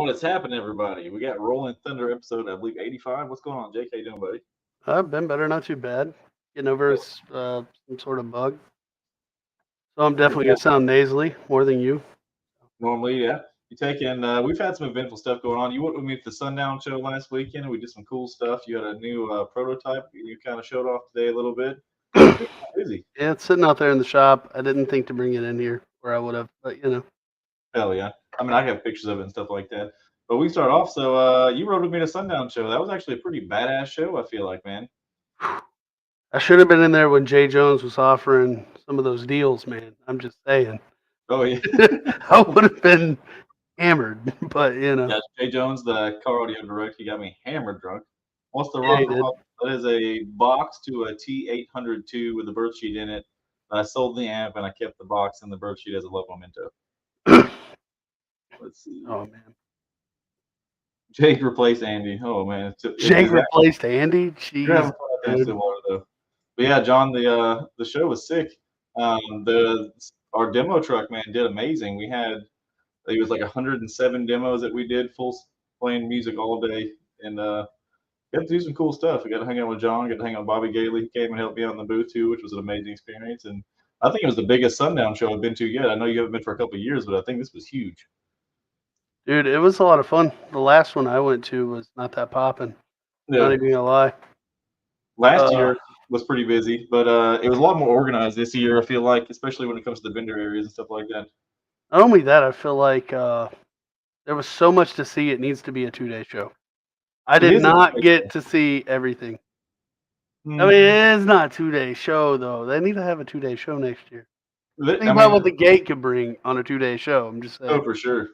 What is happening, everybody? We got Rolling Thunder episode, I believe, 85. What's going on, Jake? How you doing, buddy? I've been better, not too bad. Getting over some sort of bug. So I'm definitely going to sound nasally more than you. Normally, yeah. You taking? We've had some eventful stuff going on. You went with me at the Sundown show last weekend, and we did some cool stuff. You had a new prototype. You kind of showed off today a little bit. Busy. Yeah, it's sitting out there in the shop. I didn't think to bring it in here, or I would have, but you know. Hell yeah. I mean, I have pictures of it and stuff like that. But we start off. So you rode with me to Sundown show. That was actually a pretty badass show. I feel like, man. I should have been in there when Jay Jones was offering some of those deals, man. I'm just saying. Oh yeah. I would have been hammered, but you know. Yeah, Jay Jones, the car audio direct, he got me hammered drunk. What's the Yeah, he rock? did. That is a box to a T802 with a bird sheet in it. I sold the amp and I kept the box and the bird sheet as a love memento. Let's see. Oh man. Jake replaced Andy. Oh man, Jake replaced Andy. You're having Jeez. fun at the Stillwater though. But yeah, John, the show was sick. Our demo truck man did amazing. We had it was like 107 demos that we did, full playing music all day, and got to do some cool stuff. We got to hang out with John, got to hang out with Bobby Gailey. He came and helped me out in the booth too, which was an amazing experience. And I think it was the biggest Sundown show I've been to yet. I know you haven't been for a couple of years, but I think this was huge. Dude, it was a lot of fun. The last one I went to was not that popping. Not even gonna lie. Last year was pretty busy, but it was a lot more organized this year. I feel like, especially when it comes to the vendor areas and stuff like that. Not only that, I feel like there was so much to see. It needs to be a 2-day show. I did not get to see everything. I mean, it is not a 2-day show though. They need to have a 2-day show next year. Think about what the gate could bring on a 2-day show. I'm just saying. Oh, for sure.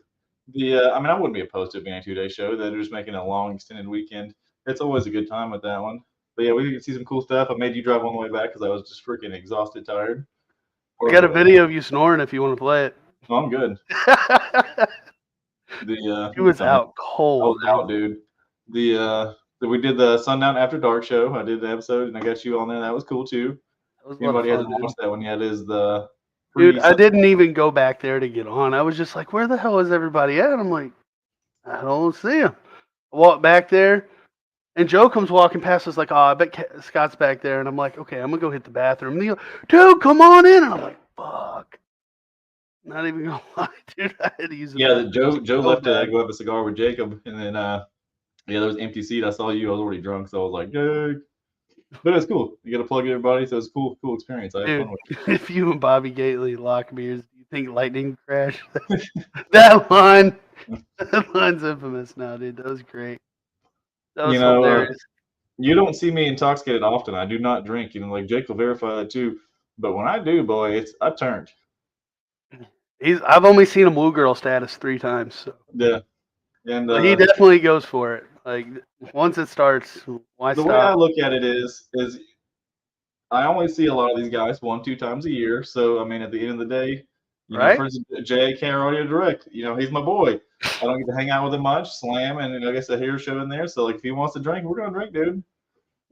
I mean, I wouldn't be opposed to it being a 2-day show. They're just making a long, extended weekend. It's always a good time with that one. But yeah, we could see some cool stuff. I made you drive on the way back because I was just freaking exhausted, tired. I got a video of you snoring if you want to play it. Oh, I'm good. He was out cold. I was out, dude. We did the Sundown After Dark show. I did the episode, and I got you on there. That was cool too. Anybody hasn't watched that one yet? Is the dude? I didn't even go back there to get on. I was just like, "Where the hell is everybody at?" I'm like, "I don't see him." I walk back there, and Joe comes walking past us like, "Oh, I bet Scott's back there." And I'm like, "Okay, I'm gonna go hit the bathroom." And he goes, "Dude, come on in." And I'm like, "Fuck." Not even gonna lie, dude. I had to use. Yeah, Joe left to go have a cigar with Jacob, and then there was an empty seat. I saw you. I was already drunk, so I was like, "Yay!" But it's cool. You got to plug everybody, so it's cool experience. I had fun with it. If you and Bobby Gately lock beers, do you think lightning crash? That line's infamous now, dude. That was great. That was hilarious. You don't see me intoxicated often. I do not drink. Like Jake will verify that too. But when I do, boy, I turned. I've only seen him Woo Girl status 3 times. So. Yeah, and he definitely goes for it. Like once it starts, why stop? The way I look at it is I only see a lot of these guys 1-2 times a year. So I mean, at the end of the day, right? For JK Audio Direct, he's my boy. I don't get to hang out with him much, slam, and I guess a hair show in there. So like, if he wants to drink, we're gonna drink, dude.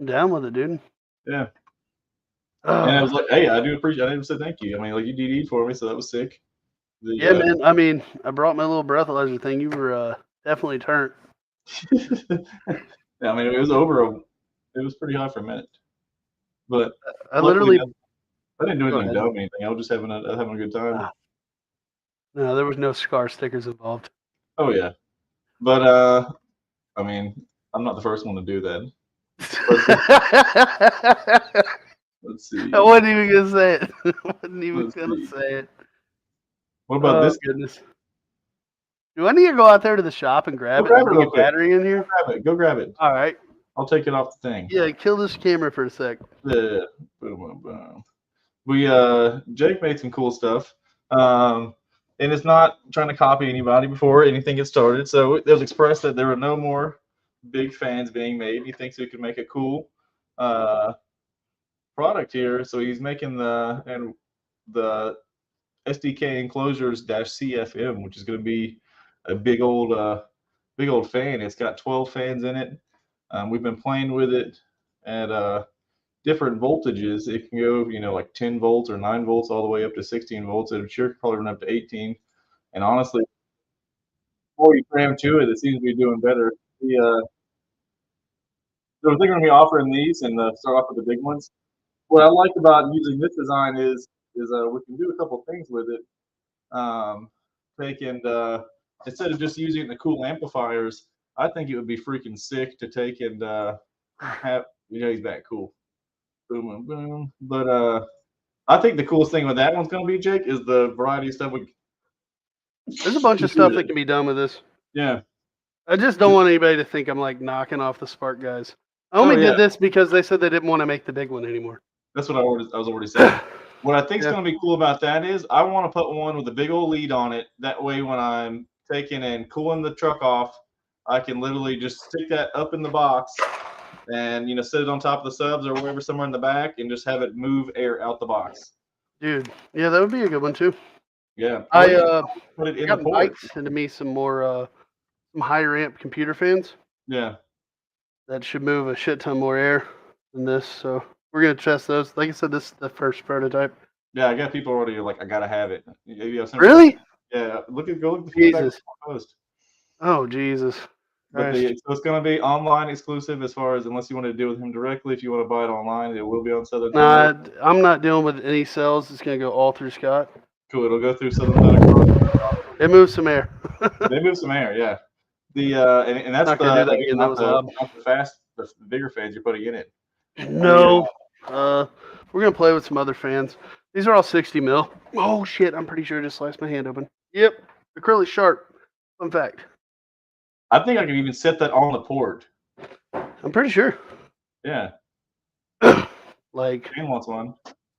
I'm down with it, dude. Yeah. And I was like, hey, I do appreciate. I didn't say thank you. I mean, like you DD'd for me, so that was sick. Yeah, man. I mean, I brought my little breathalyzer thing. You were definitely turned. Yeah, I mean, it was over. It was pretty high for a minute, but I literally. I didn't do anything dumb or anything. I was just having a good time. No, there was no scar stickers involved. Oh yeah, but I mean, I'm not the first one to do that. Let's see. I wasn't even gonna say it. I wasn't even gonna say it. What about this? Goodness. Do I need to go out there to the shop and grab it? Bring a battery in here? Go grab it. All right. I'll take it off the thing. Yeah, kill this camera for a sec. Yeah. Boom, boom, boom. Jake made some cool stuff. And it's not trying to copy anybody before anything gets started. So it was expressed that there were no more big fans being made. He thinks we could make a cool product here. So he's making the SDK Enclosures -CFM, which is going to be a big old fan. It's got 12 fans in it. We've been playing with it at different voltages. It can go, like 10 volts or 9 volts all the way up to 16 volts. I'm sure it could probably run up to 18. And honestly, more you cram to it, it seems to be doing better. So they're going to be offering these and start off with the big ones. What I like about using this design is we can do a couple things with it. They can instead of just using the cool amplifiers, I think it would be freaking sick to take and have he's back cool, boom boom boom. But I think the coolest thing with that one's going to be, Jake, is the variety of stuff we. There's a bunch of stuff that can be done with this. Yeah. I just don't want anybody to think I'm like knocking off the Spark guys. I only did this because they said they didn't want to make the big one anymore. That's what I was already saying. What I think is going to be cool about that is I want to put one with a big old lead on it. That way, when I'm taking and cooling the truck off, I can literally just stick that up in the box and set it on top of the subs or wherever, somewhere in the back, and just have it move air out the box. Dude, yeah, that would be a good one too. Yeah, I put it in got the port. Mike's into me some more some higher amp computer fans. Yeah, that should move a shit ton more air than this. So we're gonna test those. Like I said, this is the first prototype. Yeah, I got people already like, I gotta have it. Really? Yeah, go look at the Jesus. post. Oh Jesus. But so it's going to be online exclusive as far as, unless you want to deal with him directly. If you want to buy it online, it will be on Southern. Nah, I'm not dealing with any sales. It's going to go all through Scott. Cool. It'll go through Southern. It moves some air. They move some air, yeah. The and that's the bigger fans you're putting in it. No. We're gonna play with some other fans. These are all 60 mil. Oh shit! I'm pretty sure I just sliced my hand open. Yep, acrylic sharp. Fun fact. I think I can even set that on the port. I'm pretty sure. Yeah. Like. Dan wants one.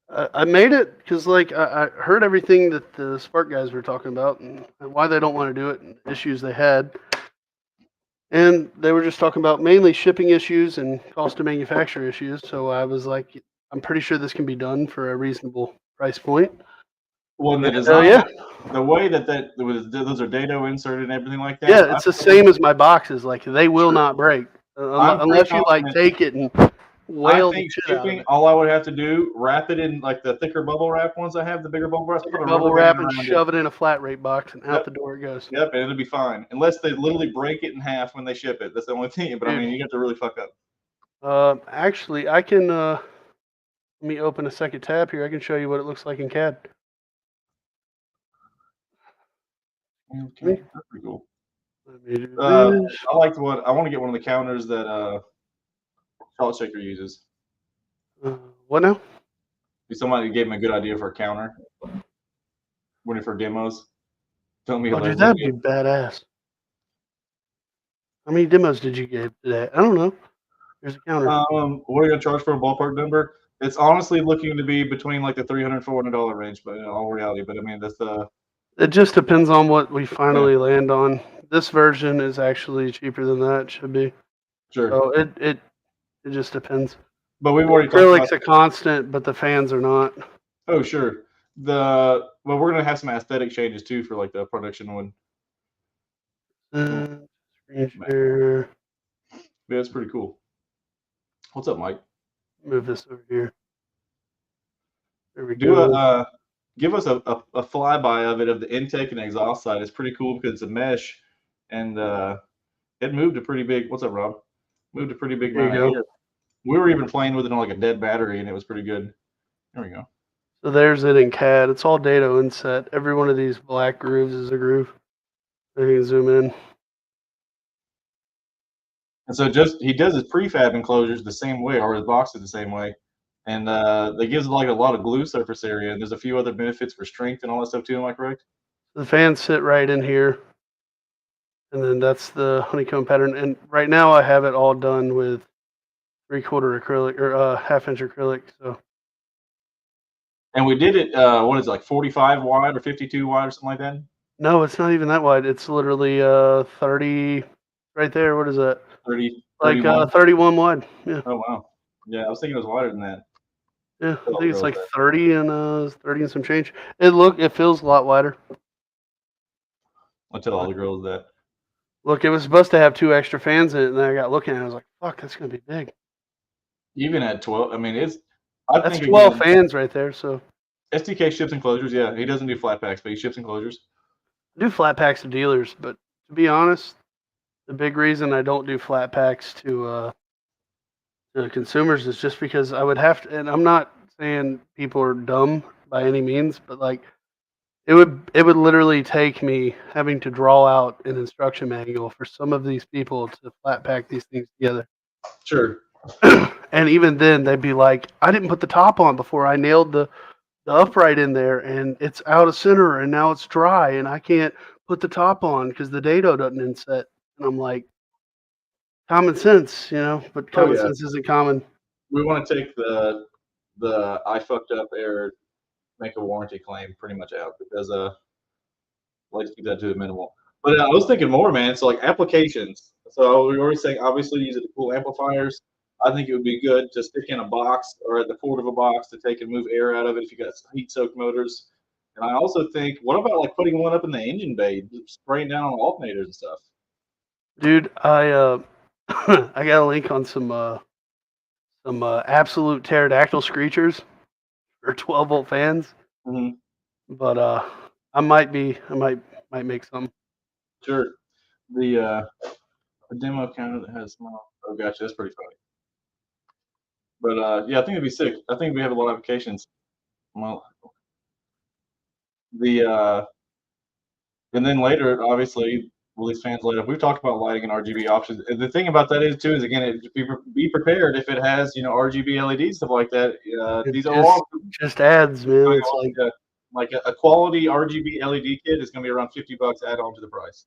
I made it because I heard everything that the Spark guys were talking about and why they don't want to do it and issues they had. And they were just talking about mainly shipping issues and cost to manufacture issues. So I was like, I'm pretty sure this can be done for a reasonable price point. Well, the design, the way that those are dado inserted and everything like that. Yeah, it's the same as my boxes. Like they will not break unless you like take it and wail the shit out of it. All I would have to do, wrap it in like the thicker bubble wrap ones I have, the bigger bubble wraps. Bubble wrap and shove it in a flat rate box and out the door it goes. Yep, and it'll be fine. Unless they literally break it in half when they ship it. That's the only thing. But I mean, you have to really fuck up. Actually, I can. Let me open a second tab here. I can show you what it looks like in CAD. Okay, that's pretty cool. Let me do this. I want to get one of the counters that Salt Shaker uses. What now? Somebody gave me a good idea for a counter. One for demos. Tell me. Oh, dude, that'd be badass. How many demos did you give today? I don't know. There's a counter. What are you gonna charge for a ballpark number? It's honestly looking to be between like the $300 and $400 range, but in all reality. But I mean, that's It just depends on what we finally land on. This version is actually cheaper than that. It should be. Sure. So it just depends. But we've already acrylic's a constant, but the fans are not. Oh sure. We're gonna have some aesthetic changes too for like the production one. Screen share. Yeah, it's pretty cool. What's up, Mike? Move this over here. There we go. Give us a flyby of it, of the intake and exhaust side. It's pretty cool because it's a mesh, and it moved a pretty big. What's up, Rob? Moved a pretty big amount of air. We were even playing with it on like a dead battery, and it was pretty good. There we go. So there's it in CAD. It's all dado inset. Every one of these black grooves is a groove. You can zoom in. And so he does his prefab enclosures the same way, or his boxes the same way. And that gives like a lot of glue surface area. And there's a few other benefits for strength and all that stuff too. Am I correct? The fans sit right in here. And then that's the honeycomb pattern. And right now I have it all done with 3/4 acrylic or 1/2 inch acrylic. So. And we did it, what is it, like 45 wide or 52 wide or something like that? No, it's not even that wide. It's literally 30 right there. What is that? 30. Like 31 wide. Yeah. Oh wow. Yeah, I was thinking it was wider than that. Yeah, I think it's like 30 and some change. It feels a lot wider. I'll tell all the girls that. Look, it was supposed to have 2 extra fans in it, and then I got looking at it, I was like, fuck, that's gonna be big. Even at 12, I mean that's 12 fans right there, so SDK ships enclosures, yeah. He doesn't do flat packs, but he ships enclosures. I do flat packs to dealers, but to be honest, the big reason I don't do flat packs to consumers is just because I would have to. And I'm not saying people are dumb by any means, but like it would literally take me having to draw out an instruction manual for some of these people to flat pack these things together. Sure. And even then, they'd be like, "I didn't put the top on before I nailed the upright in there, and it's out of center, and now it's dry, and I can't put the top on because the dado doesn't inset." And I'm like, common sense, but Oh common yeah. sense isn't common. We want to take the I fucked up error, make a warranty claim pretty much out because like to keep that to a minimal. But I was thinking more, man. So like applications. So we were saying obviously use it to cool amplifiers. I think it would be good to stick in a box or at the port of a box to take and move air out of it if you got heat soaked motors. And I also think, what about like putting one up in the engine bay, spraying down on alternators and stuff? Dude, I I got a link on some absolute pterodactyl screechers or 12-volt fans, Mm-hmm. but I might make some. Sure. The a demo counter that has small. Oh, gotcha. That's pretty funny. But yeah, I think it'd be sick. I think we have a lot of applications. Well, the and then later, obviously, release fans later. We've talked about lighting and RGB options. And the thing about that is too is again, be prepared if it has RGB LEDs stuff like that. It These are just adds, man. It's like a quality RGB LED kit is going to be around $50 add on to the price.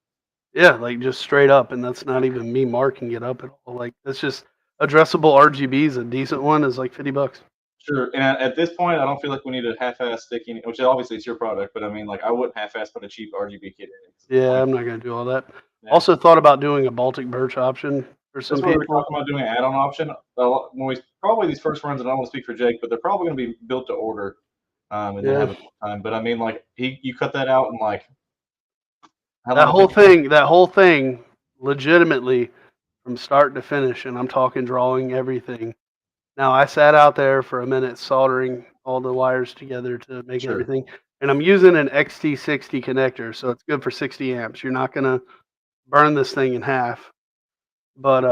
yeah, like just straight up, and that's not even me marking it up at all. Like that's just addressable RGBs. A decent one is like $50. Sure. And at this point, I don't feel like we need a half-ass sticking, which obviously it's your product, but I mean, like I wouldn't half-ass put a cheap RGB kit in it. Yeah, I'm not gonna do all that. Yeah. Also thought about doing a Baltic birch option for some That's what we were people. talking about doing an add-on option. When we probably these first runs, and I don't want to speak for Jake, but they're probably going to be built to order, and then Yeah, have a time. But I mean, like you cut that out in like how that long? whole thing, legitimately from start to finish, and I'm talking drawing everything. Now I sat out there for a minute soldering all the wires together to make Sure. everything, and I'm using an XT60 connector, so it's good for 60 amps. You're not gonna burn this thing in half. But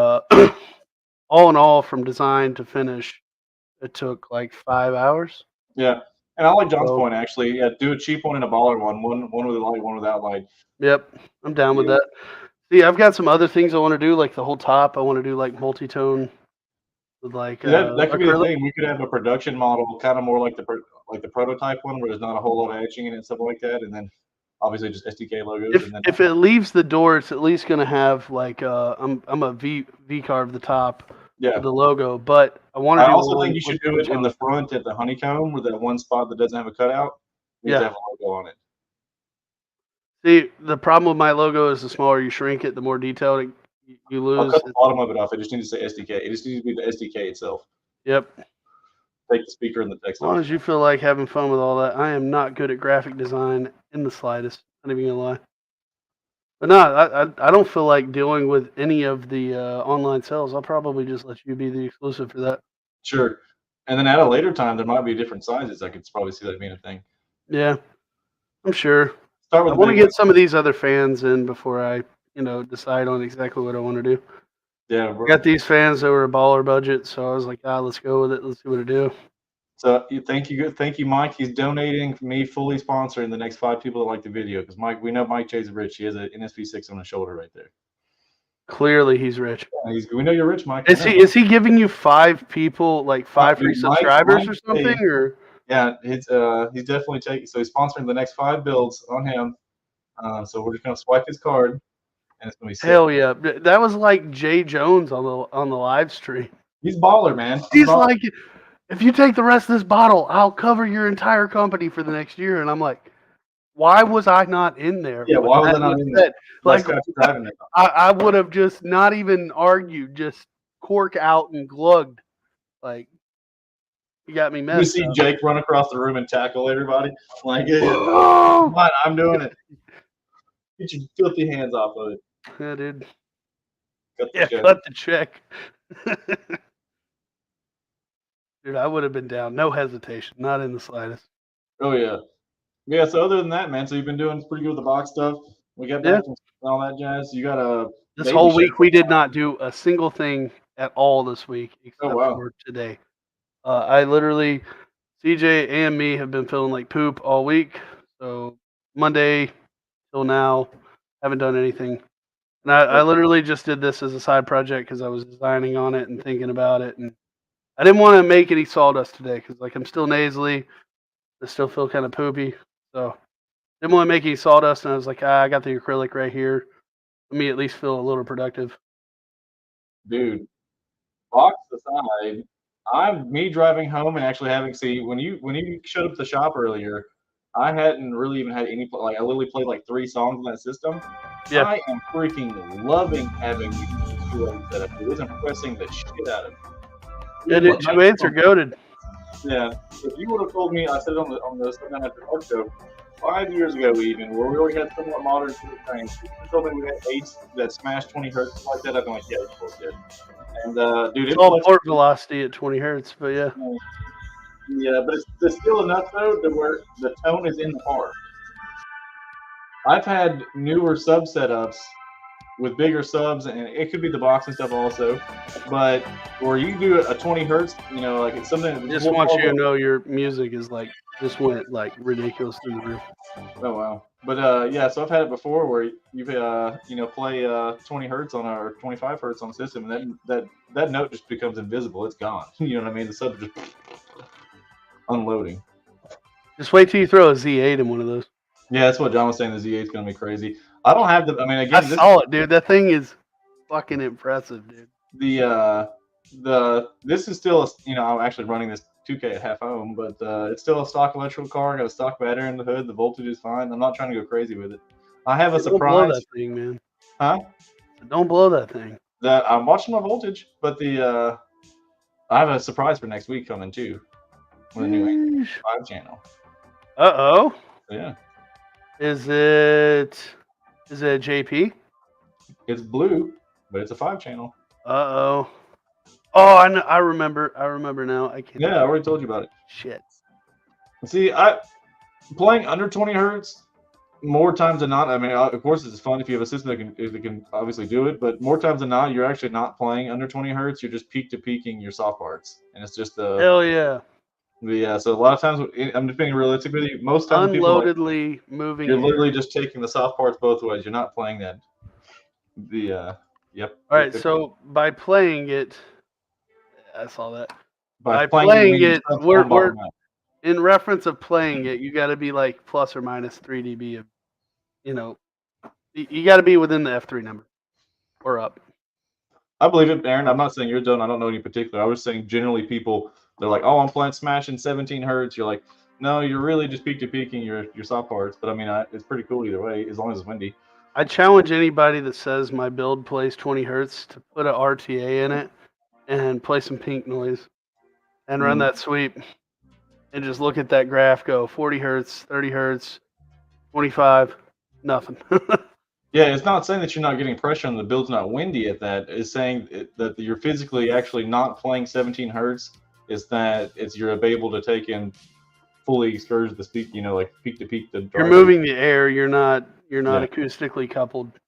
all in all, from design to finish, it took like 5 hours. Yeah. And I like John's So, point actually. Yeah, do a cheap one and a baller one. One with a light, one without light. yep, I'm down with Yeah. that. See, I've got some other things I want to do, like the whole top. I want to do like multi-tone with like That could be the acrylic. thing. We could have a production model, kind of more like the prototype one, where there's not a whole lot of etching in it and stuff like that, and then obviously just SDK logos, If and then if it leaves the door, it's at least gonna have like I'm a V carve the top yeah. with the logo, but I want I to do also one think you with should do it in the two-tone. front at the honeycomb, where that one spot that doesn't have a cutout needs to Yeah. have a logo on it. See, the problem with my logo is the smaller you shrink it, the more detailed you I'll lose. cut the bottom of it off. I just need to say SDK. It just needs to be the SDK itself. Yep. Take the speaker and the text As long off. as you feel like having fun with all that, I am not good at graphic design in the slightest. Not even gonna lie. But no, I don't feel like dealing with any of the online sales. I'll probably just let you be the exclusive for that. Sure. And then at a later time, there might be different sizes. I could probably see that being a thing. Yeah, I'm sure. Start with I the want to big one. get some of these other fans in before I, decide on exactly what I want to do. Yeah. I got these fans that were a baller budget, so I was like, let's go with it. Let's see what it do. So thank you, Mike. He's donating me fully sponsoring the next 5 people that like the video because Mike, we know Mike Chase is rich. He has an NSP6 on his shoulder right there. Clearly, he's rich. We know you're rich, Mike. Is he giving you 5 people, like five free Dude, Mike, subscribers Mike, or something? Or yeah, he's definitely taking. So he's sponsoring the next 5 builds on him. So we're just gonna swipe his card, and it's gonna be sick. hell yeah, that was like Jay Jones on the live stream. He's baller, man. He's baller. like, if you take the rest of this bottle, I'll cover your entire company for the next year. And I'm like, why was I not in there? Yeah, why was I not in there? Like, driving it. I would have just not even argued, just cork out and glugged. Like, you got me You messed see up. Jake run across the room and tackle everybody. Like, Oh! come on, I'm doing it. Get your filthy hands off of it. Yeah, dude. Cut the Yeah, check. cut the check. Dude, I would have been down. No hesitation. Not in the slightest. Oh yeah. Yeah, so other than that, man, so you've been doing pretty good with the box stuff. We got Yeah. back from all that jazz. You got a This baby whole shower. week we did not do a single thing at all this week Oh except wow, for today. I literally, CJ and me have been feeling like poop all week. So Monday till now, haven't done anything. And I literally just did this as a side project because I was designing on it and thinking about it. And I didn't want to make any sawdust today because like I'm still nasally. I still feel kind of poopy. So didn't want to make any sawdust. And I was like, I got the acrylic right here. Let me at least feel a little productive. dude. Box aside, I'm me driving home and actually having see when you showed up at the shop earlier, I hadn't really even had any like I literally played like 3 songs in that system. Yeah. I am freaking loving having these 2.8 set up. It is impressing the shit out of me. Yeah, Even dude, like nice 2/8 are songs. goaded. Yeah, if you would have told me, I said on the Sunday Night Dark show 5 years ago, even where we already had somewhat modern super trains, if you told me we had eights that smash 20 hertz like that, I'd be like, yeah, of course, yeah. And dude, It's it all flexes. port velocity at 20 hertz, but yeah. Yeah, but it's still enough though to where the tone is in the car. I've had newer sub setups with bigger subs, and it could be the box and stuff also. But where you do a 20 hertz, you know, like it's something that Just we'll want call you to know your music is like just went like ridiculous through the roof. oh wow. But yeah, so I've had it before where you you know play 20 hertz on or 25 hertz on the system, and that note just becomes invisible. It's gone. You know what I mean? The sub just unloading. Just wait till you throw a Z8 in one of those. Yeah, that's what John was saying. The Z8 is going to be crazy. I don't have the. I mean, I again, this saw it, dude. That thing is fucking impressive, dude. this is still you know I'm actually running this 2K at half home, but it's still a stock electrical car. Got a stock battery in the hood. The voltage is fine. I'm not trying to go crazy with it. I have a Don't blow surprise, that thing, man. huh? Don't blow that thing. That I'm watching my voltage, but the I have a surprise for next week coming too with a new 5 channel. Uh-oh. So, yeah, Is it JP? it's blue, but it's a 5 channel. Uh-oh. Oh, I know, I remember now. I can't. Yeah, I already told you about it. Shit. See, I playing under 20 hertz more times than not. I mean, of course, it's fun if you have a system that can obviously do it, but more times than not, you're actually not playing under 20 hertz. You're just peak to peaking your soft parts, and it's just Hell yeah. the so a lot of times I'm just being realistic with you. Most times when people are like, Unloadedly moving you're air. literally just taking the soft parts both ways. You're not playing that. The yep. All right, so by playing it, I saw that. by By playing it, you playing mean your it, subs we're on bottom out. in reference of playing it, you got to be like plus or minus 3 dB of, you know, you got to be within the F3 number or up. I believe it, Aaron. I'm not saying you're done. I don't know any particular. I was saying generally people they're like, oh, I'm playing smashing 17 hertz. You're like, no, you're really just peak to peaking your soft parts. But I mean, it's pretty cool either way as long as it's windy. I challenge anybody that says my build plays 20 hertz to put an RTA in it and play some pink noise and run that sweep and just look at that graph go 40 hertz, 30 hertz, 25, nothing. Yeah, it's not saying that you're not getting pressure and the build's not windy at that. It's saying that you're physically actually not playing 17 hertz. Is that it's you're able to take in fully excursion the speed, you know, like peak to peak the You're drive. moving the air. You're not Yeah. acoustically coupled. per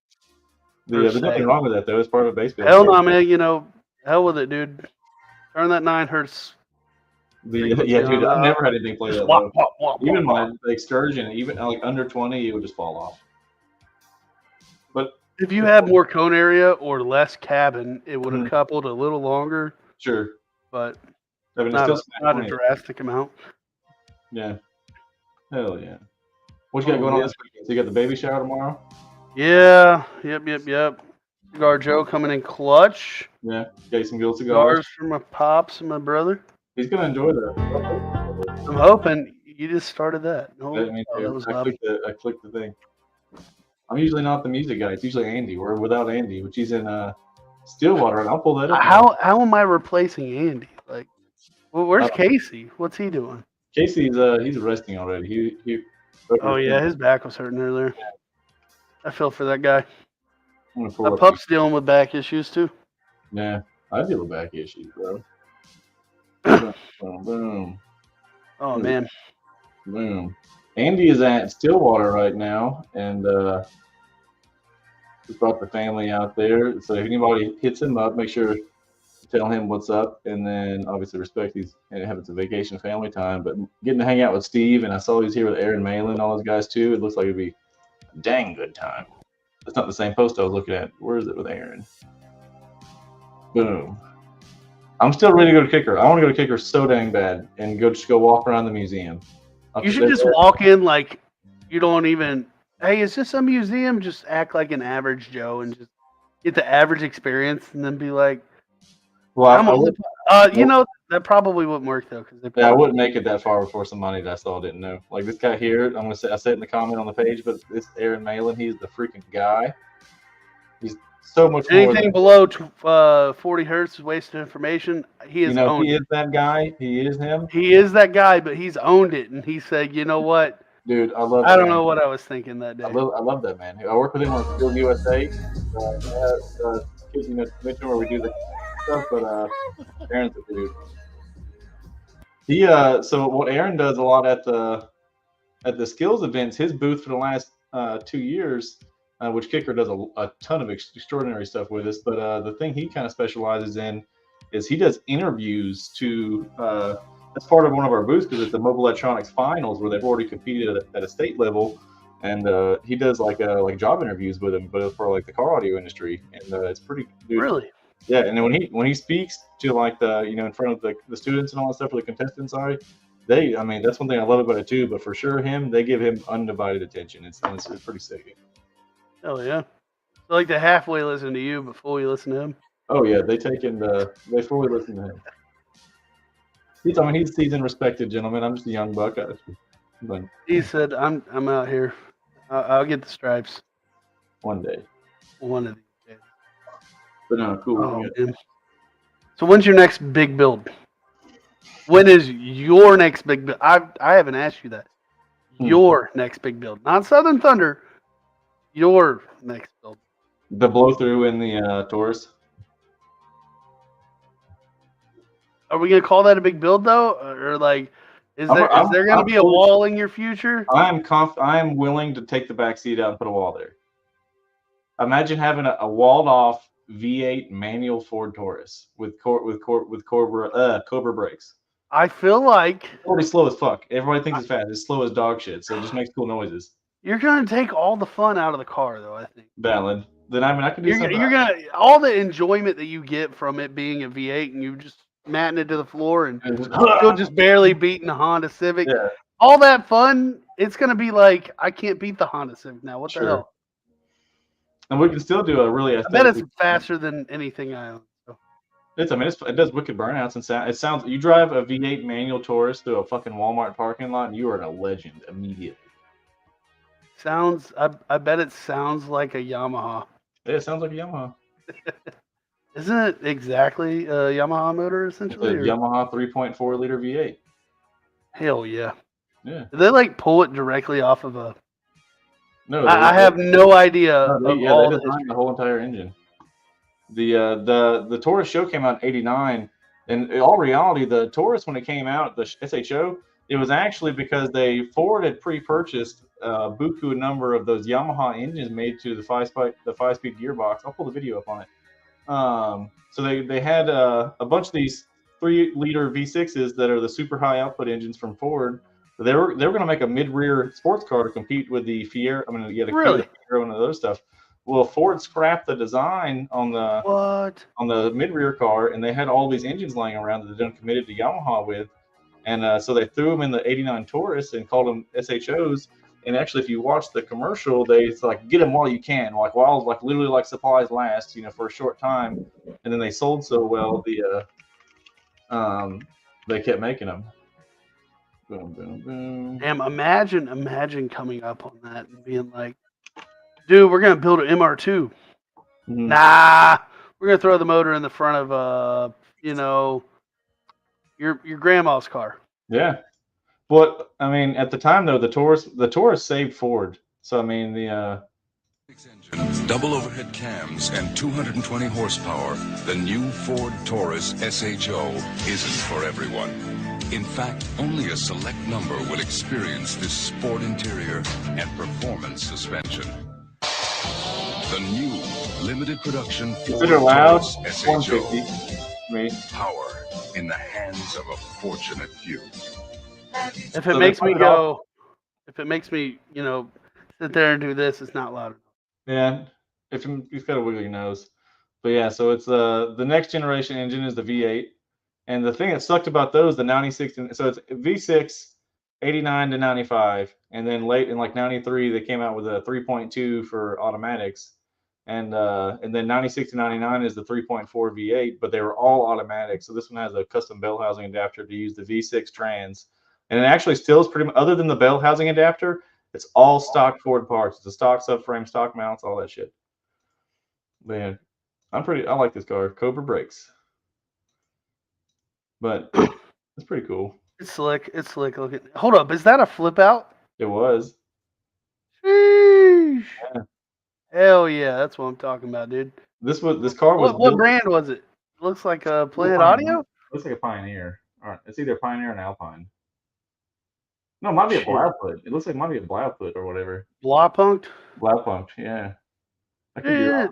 There's se. nothing wrong with that though. It's part of a bass build. Hell no, man. You know, hell with it, dude. Turn that 9 hertz frequency Yeah, dude, I've on. never had anything play Just that wop, low. wop, wop, Even wop, my excursion, even like under 20, it would just fall off. But if you had more cone area or less cabin, it would have Mhm. coupled a little longer, Sure, but I mean, it's not still a, smash not a 20. drastic amount. Yeah, hell yeah. What you got Oh, going on man. this weekend? So you got the baby shower tomorrow? Yeah, yep. Cigar Joe coming in clutch. Yeah, got you some good cigars. Cigars for my pops and my brother. He's gonna enjoy that. I'm hoping you just started that. No, Me oh, that too. was loud. I clicked the thing. I'm usually not the music guy. It's usually Andy. We're without Andy, which he's in Stillwater, and I'll pull that up. Now. How am I replacing Andy? Like, well, where's Uh, Casey? What's he doing? Casey's he's resting already. He Oh yeah, his back was hurting earlier. I feel for that guy. I'm gonna pull That up. pup's dealing with back issues too. Yeah, I deal with back issues, bro. Boom, boom, boom, Oh man, boom. Andy is at Stillwater right now, and Just brought the family out there. So if anybody hits him up, make sure to tell him what's up, and then obviously respect he's and have it's a vacation family time. But getting to hang out with Steve, and I saw he's here with Aaron Malin and all those guys too. It looks like it'd be a dang good time. It's not the same post I was looking at. Where is it with Aaron? Boom. I'm still ready to go to Kicker. I want to go to Kicker so dang bad and just go walk around the museum. You should just walk in like you don't even. Hey, is this a museum? Just act like an average Joe and just get the average experience, and then be like, well, you know, that probably wouldn't work though, because I wouldn't make it that far before somebody that I saw didn't know. Like this guy here, I'm gonna say I said it in the comment on the page, but this Aaron Malin, he's the freaking guy. He's so much more. Anything below 40 hertz is wasted information. He is. He is that guy. He is him. He is that guy, but he's owned it, and he said, "You know what, dude? I don't know what I was thinking that day. I love that man. I work with him on Skills USA. Kids, mention where we do the stuff, but Aaron's a dude. He so what Aaron does a lot at the skills events, his booth for the last 2 years, which Kicker does a ton of extraordinary stuff with us. But the thing he kind of specializes in is he does interviews to. That's part of one of our booths because it's the Mobile Electronics Finals where they've already competed at a state level, and he does like job interviews with them, but for like the car audio industry, and it's pretty. Dude, really. Yeah, and then when he speaks to like the in front of the students and all that stuff for the contestants, that's one thing I love about it too. But for sure, they give him undivided attention. It's pretty sick. Oh yeah, so like they halfway listen to you, but fully listen to him. Oh yeah, they fully listen to him. He's seasoned, respected gentleman. I'm just a young buck. But he said, "I'm out here. I'll get the stripes one day. One of these days." But no, cool. Oh, so when's your next big build? When is your next big build? I haven't asked you that. Your next big build, not Southern Thunder. Your next build. The blow through in the Taurus. Are we gonna call that a big build though, or like, is there gonna be a wall in your future? I am willing to take the back seat out and put a wall there. Imagine having a walled off V8 manual Ford Taurus with Cobra brakes. I feel like it's already slow as fuck. Everybody thinks it's fast. It's slow as dog shit. So it just makes cool noises. You're gonna take all the fun out of the car, though. I think. Valid. Then I can do something. You're gonna all the enjoyment that you get from it being a V8 and you just matting it to the floor and still just barely beating the Honda Civic. Yeah. All that fun. It's gonna be like I can't beat the Honda Civic now. What the hell? And we can still do a really. I bet it's faster than anything I own. So. It does wicked burnouts and sound. It sounds. You drive a V8 manual Taurus through a fucking Walmart parking lot, and you are a legend immediately. Sounds. I bet it sounds like a Yamaha. Yeah, it sounds like a Yamaha. Isn't it exactly a Yamaha motor essentially? It's a Yamaha 3.4 liter V8. Hell yeah. Yeah. Did they like pull it directly off of a? No, I have no idea. They designed the whole entire engine. The Taurus show came out in '89, and in all reality, the Taurus when it came out, the SHO, it was actually because Ford had pre-purchased a buku number of those Yamaha engines made to the five-speed gearbox. I'll pull the video up on it. So they had a bunch of these 3-liter V6s that are the super high output engines from Ford. They were going to make a mid-rear sports car to compete with the Fiero. I mean, the Fiero and other stuff. Well, Ford scrapped the design on the mid-rear car, and they had all these engines laying around that they'd committed to Yamaha with, and so they threw them in the '89 Taurus and called them SHOs. And actually, if you watch the commercial, it's like get them while you can, while literally supplies last, for a short time, and then they sold so well they kept making them. Boom, boom, boom. Damn! Imagine coming up on that and being like, "Dude, we're gonna build an MR2." Mm-hmm. Nah, we're gonna throw the motor in the front of your grandma's car. Yeah. But I mean, at the time though, the Taurus saved Ford. So I mean, the engine, double overhead cams, and 220 horsepower. The new Ford Taurus SHO isn't for everyone. In fact, only a select number will experience this sport interior and performance suspension. The new limited production Ford Consider loud, Taurus 150. SHO. Me. Power in the hands of a fortunate few. If it So makes they me put it off. go, if it makes me, sit there and do this, it's not loud enough. Yeah, if you've got to wiggle your nose. But yeah, so it's the next generation engine is the V8, and the thing that sucked about those, the 96, so it's V6, 89 to 95, and then late in like 93 they came out with a 3.2 for automatics, and then 96 to 99 is the 3.4 V8, but they were all automatic. So this one has a custom bell housing adapter to use the V6 trans, and it actually still is pretty much, other than the bell housing adapter, it's all stock Ford parts. It's a stock subframe, stock mounts, all that shit. Man, I like this car. Cobra brakes. But it's pretty cool. It's slick. It's slick looking. Hold up, is that a flip out? It was. Sheesh. Yeah. Hell yeah, that's what I'm talking about, dude. This car was What built. brand was it? Looks like a Planet Audio. Looks like a Pioneer. All right, it's either a Pioneer or an Alpine. No, it might be a Shit. Blauput. It looks like it might be a Blauput or whatever. Blaupunkt. Blauput, yeah. I could be wrong.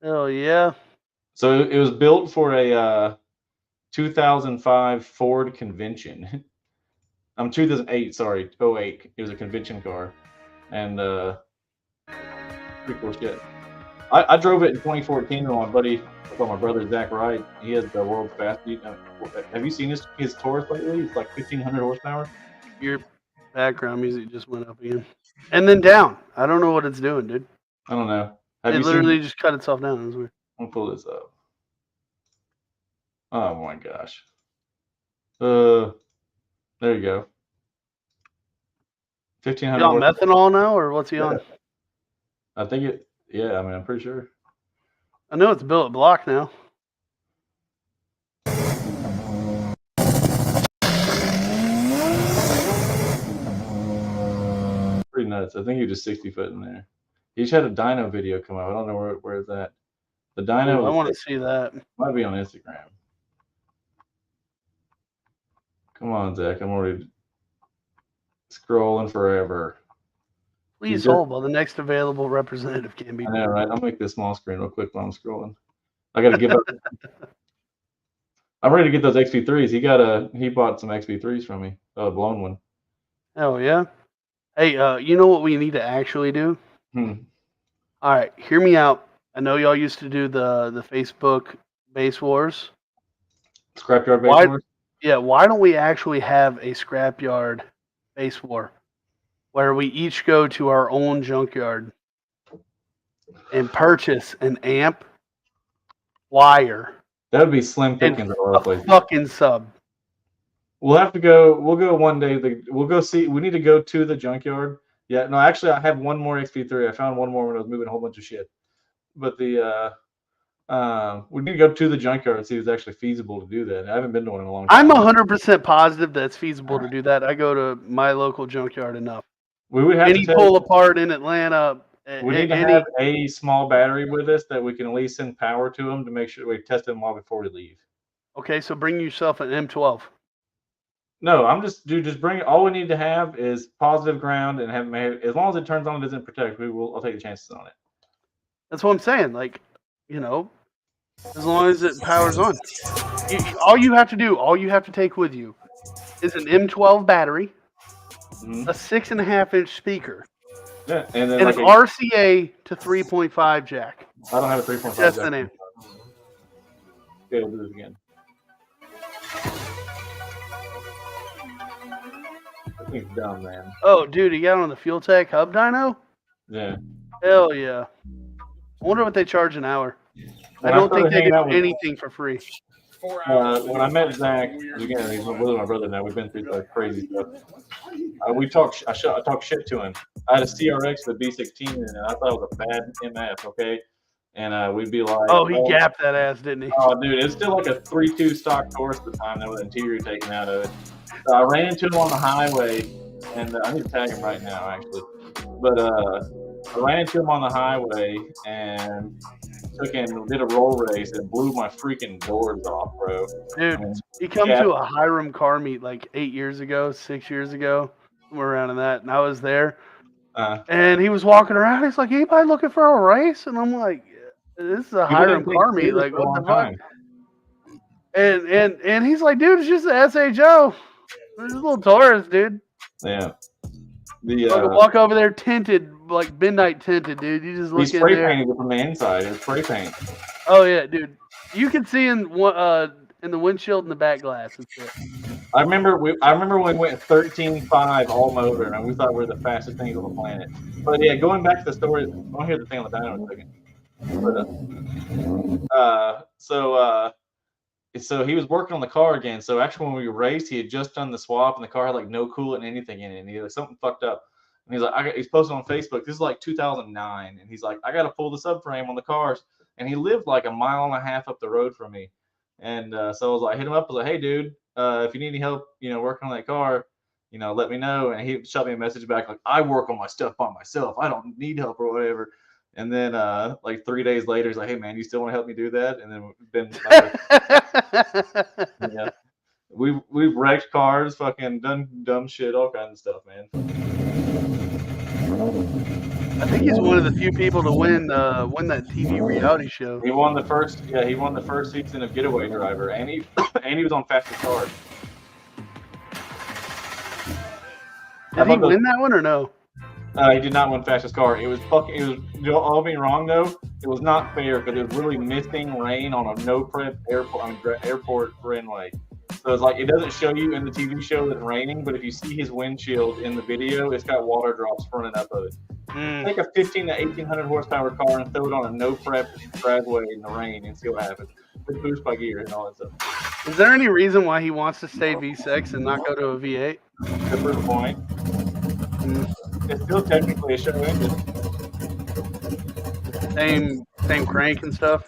Hell yeah. So it was built for a 2005 Ford convention. 2008, sorry, 08. It was a convention car, and pretty cool shit. I drove it in 2014 with my buddy, with my brother Zach Wright. He has the world's fastest. Have you seen his Taurus lately? It's like 1,500 horsepower. Your background music just went up again, and then down. I don't know what it's doing, dude. I don't know. Have It you literally seen? just cut itself down. It was weird. I'll pull this up. Oh my gosh. There you go. 1,500. You on methanol now, or what's he on? I think it. Yeah, I mean, I'm pretty sure. I know it's built block now. Pretty nuts. I think you're just 60 foot in there. He just had a dyno video come out. I don't know where it's at. The dyno. I want to see that. Might be on Instagram. Come on, Zach. I'm already scrolling forever. Please hold while the next available representative can be. I know, right? I'll make this small screen real quick while I'm scrolling. I got to give up. I'm ready to get those XP3s. He bought some XP3s from me. A blown one. Oh yeah. Hey, you know what we need to actually do? All right, hear me out. I know y'all used to do the Facebook base wars. Scrapyard base wars? Yeah, why don't we actually have a scrapyard base war where we each go to our own junkyard and purchase an amp, wire. That would be slim pickings at our place. Fucking sub. We'll have to go. We'll go one day. We'll go see. We need to go to the junkyard. Yeah, no, actually, I have one more XP3. I found one more when I was moving a whole bunch of shit. But we need to go to the junkyard and see if it's actually feasible to do that. I haven't been to one in a long time. I'm 100% positive that it's feasible to do that. I go to my local junkyard enough. We would have any pull apart in Atlanta. We need to have a small battery with us that we can at least send power to them to make sure we test them all before we leave. Okay, so bring yourself an M12. No, just bring it. All we need to have is positive ground and have as long as it turns on and doesn't protect, I'll take the chances on it. That's what I'm saying. Like, as long as it powers on. All you have to take with you is an M12 battery, a 6.5-inch speaker, yeah, and then an RCA to 3.5 jack. I don't have a 3.5 That's jack. the name. Okay, we'll do this again. That thing's dumb, man. Oh, dude, you got on the Fuel Tech Hub dyno? Yeah. Hell yeah. I wonder what they charge an hour. I don't think they do anything for free. When I met Zach, again, he's with my brother now. We've been through like crazy stuff. I talked shit to him. I had a CRX with a B16 in it, and I thought it was a bad MF, okay? And we'd be like, oh, he gapped that ass, didn't he? Oh, dude, it's still like a 3.2 stock Taurus at the time, that with the interior taken out of it. So I ran into him on the highway, and I need to tag him right now, actually. But I ran into him on the highway and did a roll race and blew my freaking doors off, bro. Dude, he come to a Hiram car meet like 6 years ago, somewhere around in that, and I was there. And he was walking around. He's like, "Anybody looking for a race?" And I'm like, "This is a People Hiram didn't take it car meet. serious Like, for a what the long fuck?" time. And he's like, "Dude, it's just an SHO. There's a little Taurus, dude." Yeah. Walk over there tinted, like midnight tinted, dude. You just We look in spray there. painted it from the inside. It was spray paint. Oh yeah, dude. You can see in the windshield and the back glass and shit. I remember when we went 13.5 all motor, and we thought we were the fastest things on the planet. But yeah, going back to the story, I want to hear the thing on the dyno in a second. So he was working on the car again. So actually, when we raced, he had just done the swap, and the car had like no coolant and anything in it. And he like something fucked up. And he's like, he's posted on Facebook. This is like 2009, and he's like, I got to pull the subframe on the cars. And he lived like a mile and a half up the road from me. And so I was like, hit him up. I was like, hey, dude, if you need any help, working on that car, let me know. And he shot me a message back like, I work on my stuff by myself. I don't need help or whatever. And then like 3 days later, he's like, hey, man, you still want to help me do that? And then we've been yeah, we've wrecked cars, fucking done dumb shit, all kinds of stuff, man. I think he's one of the few people to win that TV reality show. He won the first season of Getaway Driver, and he was on Fastest Cars. Did he win that one or no? He did not win Fastest Car. It was fucking. Don't get me wrong though. It was not fair because it was really misting rain on a no prep airport runway. So it's like it doesn't show you in the TV show that it's raining, but if you see his windshield in the video, it's got water drops running up of it. Take a 15 to 1800 horsepower car and throw it on a no prep driveway in the rain and see what happens. With boost by gear and all that stuff. Is there any reason why he wants to stay V6 and not go to a V8? Good for the point. It's still technically a show engine. Same crank and stuff.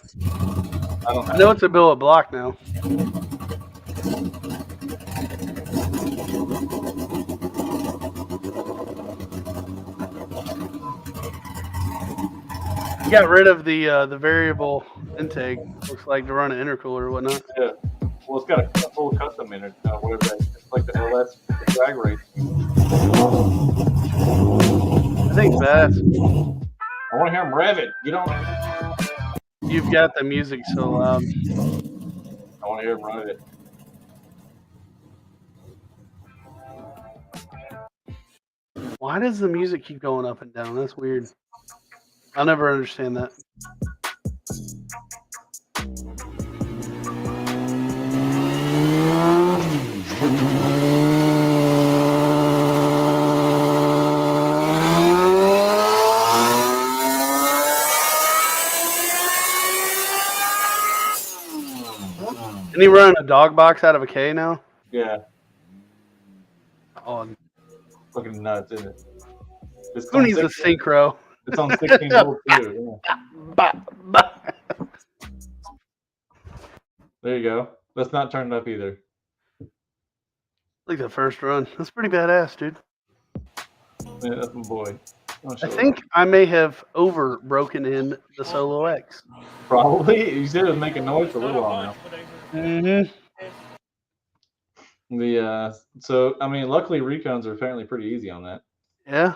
I know it's a billet block now. He got rid of the variable intake. Looks like to run an intercooler or whatnot. Yeah. Well, it's got a full custom in it. Whatever that is. It's like the LS drag race. I think that's. I want to hear him rev it. Get on. You've got the music so loud. I want to hear him rev it. Why does the music keep going up and down? That's weird. I'll never understand that. Isn't he running a dog box out of a K now? Yeah. Oh, fucking nuts, isn't it? Who needs a synchro? It's on 16 volt too. Yeah. There you go. Let's not turn it up either. Like the first run. That's pretty badass, dude. Yeah, that's my boy. I think I may have broken in the Solo X. Probably. You said it was making noise for a little while now. Mm-hmm. So I mean, luckily recons are apparently pretty easy on that. Yeah.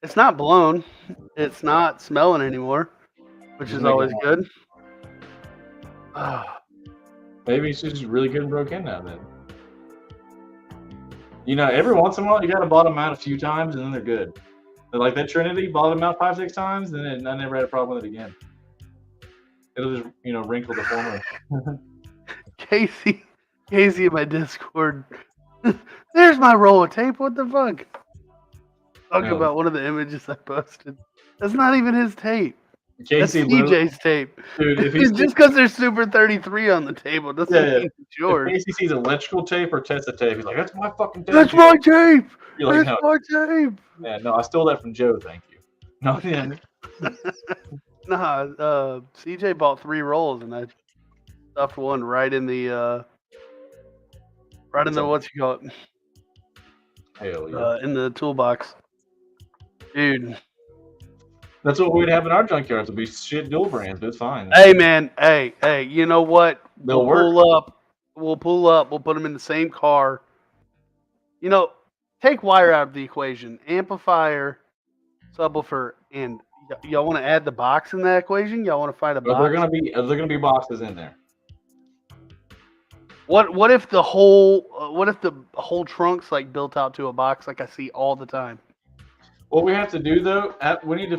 It's not blown. It's not smelling anymore, which is always good. Maybe it's just really good and broke in now then. Every once in a while you gotta bottom out a few times and then they're good. Like that Trinity, bottom out 5-6 times, and I never had a problem with it again. It'll just wrinkle the former. Casey in my Discord. There's my roll of tape. What the fuck? Talking about one of the images I posted. That's not even his tape. Casey, that's DJ's tape. Dude, if he's just because there's Super 33 on the table doesn't mean it's yours. If Casey sees electrical tape or Tesla tape, he's like, "That's my fucking tape." That's my tape. You're like, that's my tape. Yeah, no, I stole that from Joe. Thank you. No, yeah. CJ bought 3 rolls and I stuffed one right in the what's you call it? Hell yeah. In the toolbox. Dude. That's what we'd have in our junkyards. It'd be shit dual brands, but it's fine. Hey man, hey, you know what? They'll pull up. We'll pull up. We'll put them in the same car. Take wire out of the equation. Amplifier subwoofer, and y'all want to add the box in that equation? Y'all want to find a But box? are there gonna be boxes in there? What if the whole trunk's like built out to a box like I see all the time? What we have to do though, we need to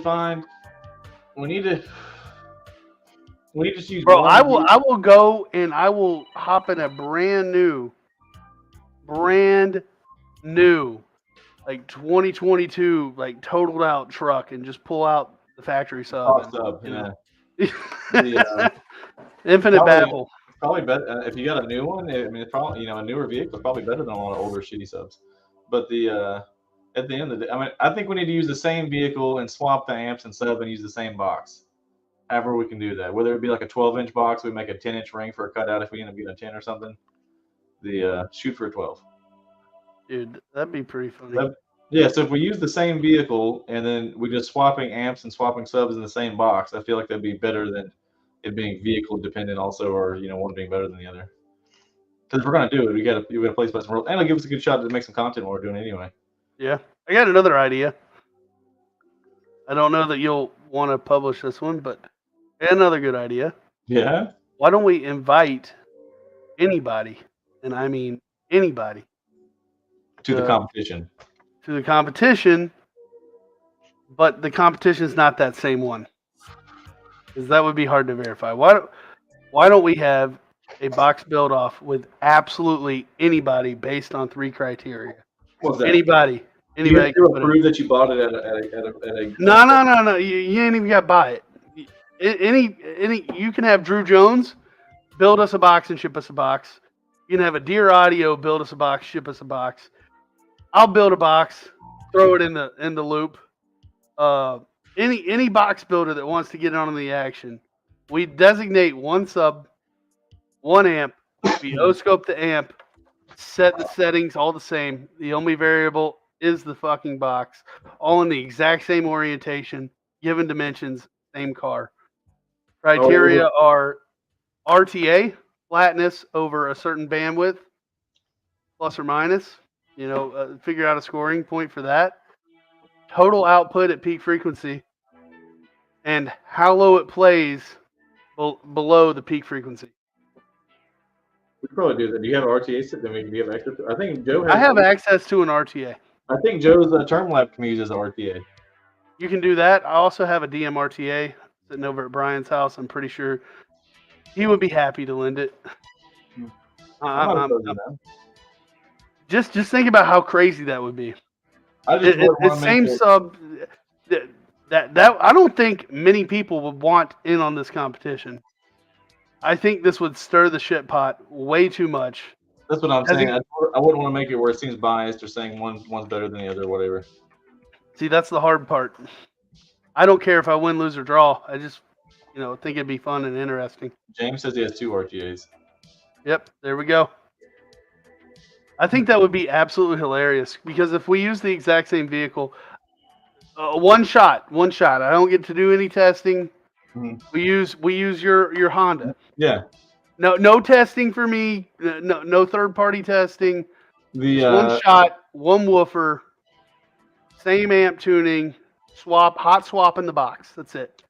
just use Bro, one. I will go and I will hop in a brand new, like 2022, like totaled out truck and just pull out the factory sub. Stock sub, yeah. The, Infinite babble. Probably better if you got a new one. I mean, it's probably a newer vehicle is probably better than a lot of older shitty subs. But at the end of the day, I mean, I think we need to use the same vehicle and swap the amps and sub and use the same box. However, we can do that. Whether it be like a 12-inch box, we make a 10-inch ring for a cutout if we end up getting a 10 or something. Shoot for a 12. Dude, that'd be pretty funny. Yeah, so if we use the same vehicle and then we're just swapping amps and swapping subs in the same box, I feel like that'd be better than it being vehicle dependent also, or one being better than the other. Because if we're gonna do it, we gotta place by some rules, and it'll give us a good shot to make some content while we're doing it anyway. Yeah, I got another idea. I don't know that you'll want to publish this one, but another good idea. Yeah. Why don't we invite anybody, and I mean anybody, To the competition. To the competition, but the competition's not that same one, because that would be hard to verify. Why don't we have a box build off with absolutely anybody based on 3 criteria? What's that? Anybody. Do you have to prove that you bought it at a No. You ain't even got to buy it. Any you can have Drew Jones build us a box and ship us a box. You can have a Deer Audio build us a box, ship us a box. I'll build a box, throw it in the loop. Any box builder that wants to get on the action, we designate one sub, one amp. We O-scope the amp, set the settings all the same. The only variable is the fucking box, all in the exact same orientation, given dimensions, same car. Criteria are RTA, flatness over a certain bandwidth, plus or minus. Figure out a scoring point for that. Total output at peak frequency, and how low it plays below the peak frequency. We could probably do that. Do you have an RTA set? Then we have access to. I think Joe has. I have access to an RTA. I think Joe's term lab can use as an RTA. You can do that. I also have a DM RTA sitting over at Brian's house. I'm pretty sure he would be happy to lend it. Just think about how crazy that would be. It's same sub. That I don't think many people would want in on this competition. I think this would stir the shit pot way too much. That's what I'm saying. I wouldn't want to make it where it seems biased or saying one's better than the other or whatever. See, that's the hard part. I don't care if I win, lose, or draw. I just, think it'd be fun and interesting. James says he has 2 RTAs. Yep, there we go. I think that would be absolutely hilarious because if we use the exact same vehicle, one shot. I don't get to do any testing. Mm-hmm. We use your Honda. Yeah. No testing for me. No third party testing. One shot, one woofer, same amp tuning, hot swap in the box. That's it.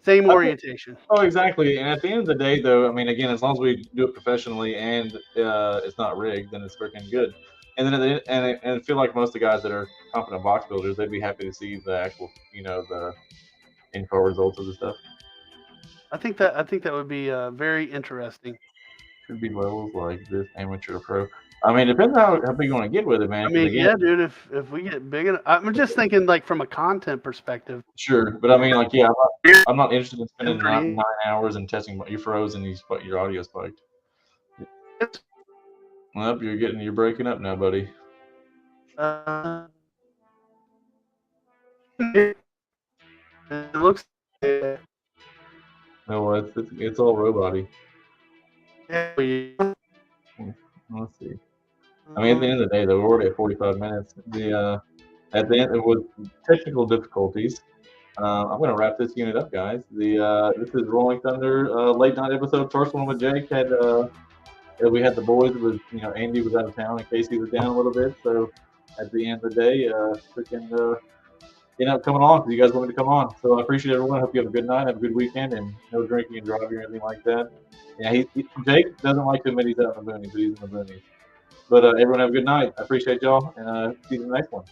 Same orientation. Exactly. And at the end of the day, though, I mean, again, as long as we do it professionally and it's not rigged, then it's freaking good. And then and I feel like most of the guys that are competent box builders, they'd be happy to see the actual, the in-car results of the stuff. I think that would be very interesting. Should be levels like this, amateur to pro. I mean, it depends how big you want to get with it, man. I mean, yeah, dude. If we get big enough, I'm just thinking like from a content perspective. Sure, but I mean, like, yeah, I'm not interested in spending 9 hours and testing you froze and your audio spiked. Well, you're breaking up now, buddy. It looks. No, it's all robot-y. Let's see. I mean, at the end of the day, though, we're already at 45 minutes. At the end, with technical difficulties, I'm going to wrap this unit up, guys. This is Rolling Thunder late night episode. First one with Jake we had the boys. It was Andy was out of town and Casey was down a little bit. So at the end of the day, freaking coming on because you guys wanted to come on. So I appreciate everyone. I hope you have a good night, have a good weekend, and no drinking and driving or anything like that. Yeah, Jake doesn't like to admit he's out in the boonies, but he's in the boonies. But everyone have a good night. I appreciate y'all, and see you in the next one.